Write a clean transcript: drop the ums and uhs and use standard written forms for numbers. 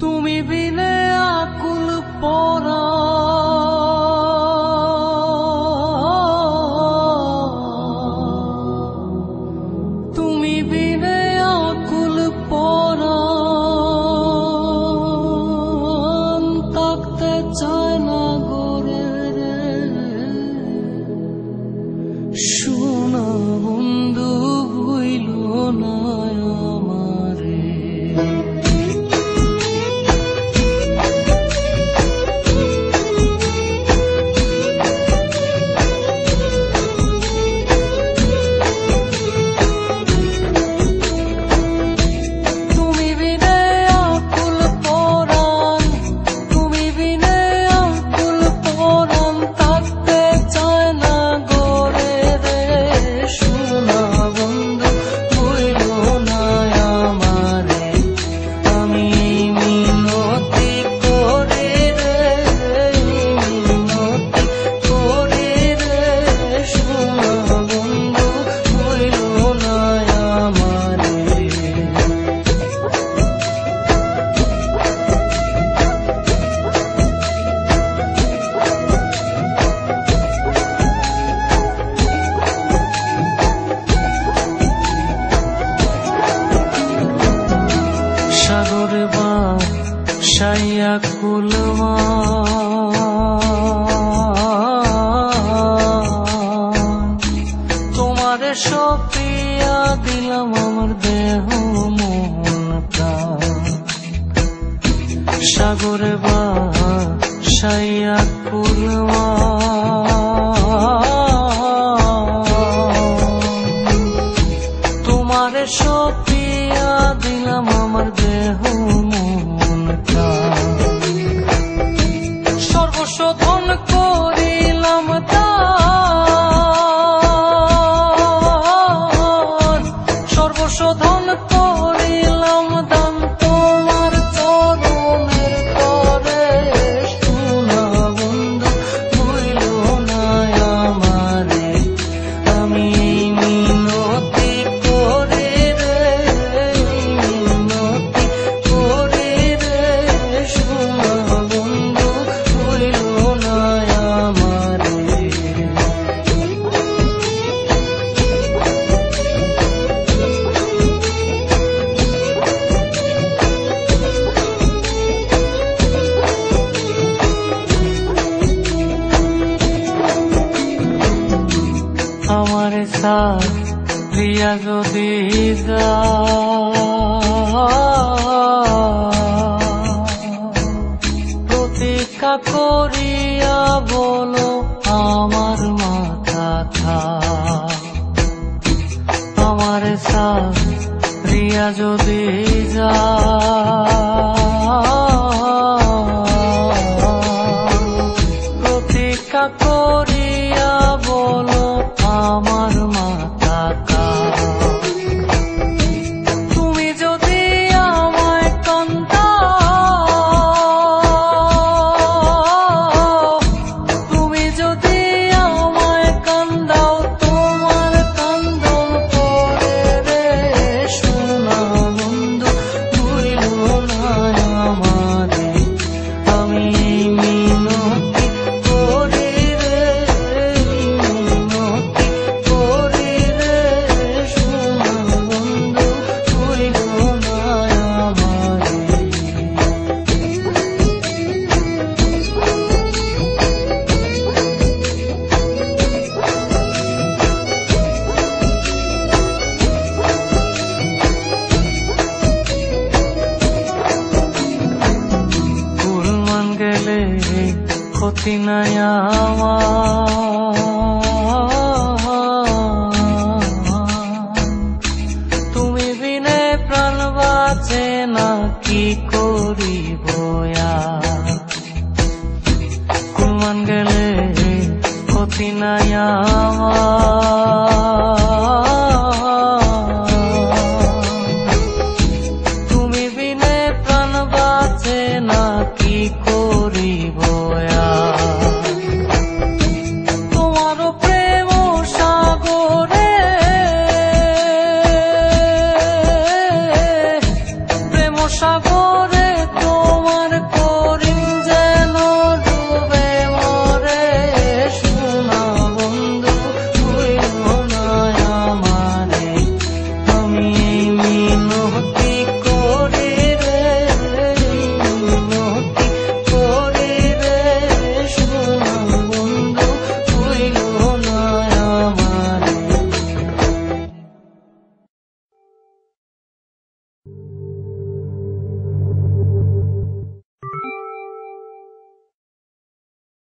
তুমি বিনে আকুল পরা তুমি বিনে আকুল পরা থাকতে চায় না গোরে শোনা বন্ধু ভুইল না আমারে সাইয়া কুলমা তোমারে সপিয়া দিলাম আমার দেহ মন প্রাণ সাগরে বা সাইয়া কুলমা তোমারে সপিয়া দিলাম আমার দেহ সর্বশোধন করিলাম দান সর্বশোধন করিলাম দান তোমার চরণের করে শোনা বন্ধু ভুইল না আমারে আমি মিনতি করি রে মিনতি করি রে শোনা বন্ধু ভুইল না আমারে আমারে সাথিয়া যদি প্রতীক্ষা করিয়া বলো আমার মাথা খা আমারে সাথিয়া যদি প্রতীক্ষা করিয়া বলো আমার মাথা কা তুমি যদি আমায় কান্দাও তুমি যদি আমায় কান্দাও তোমার কান্দন করে রে শোনা বন্ধু ভুইল না আমারে আমি মিনতি করি রে মিনতি করি রে শোনা বন্ধু ভুইল না আমারে কুলমান গেলে ক্ষতি নাই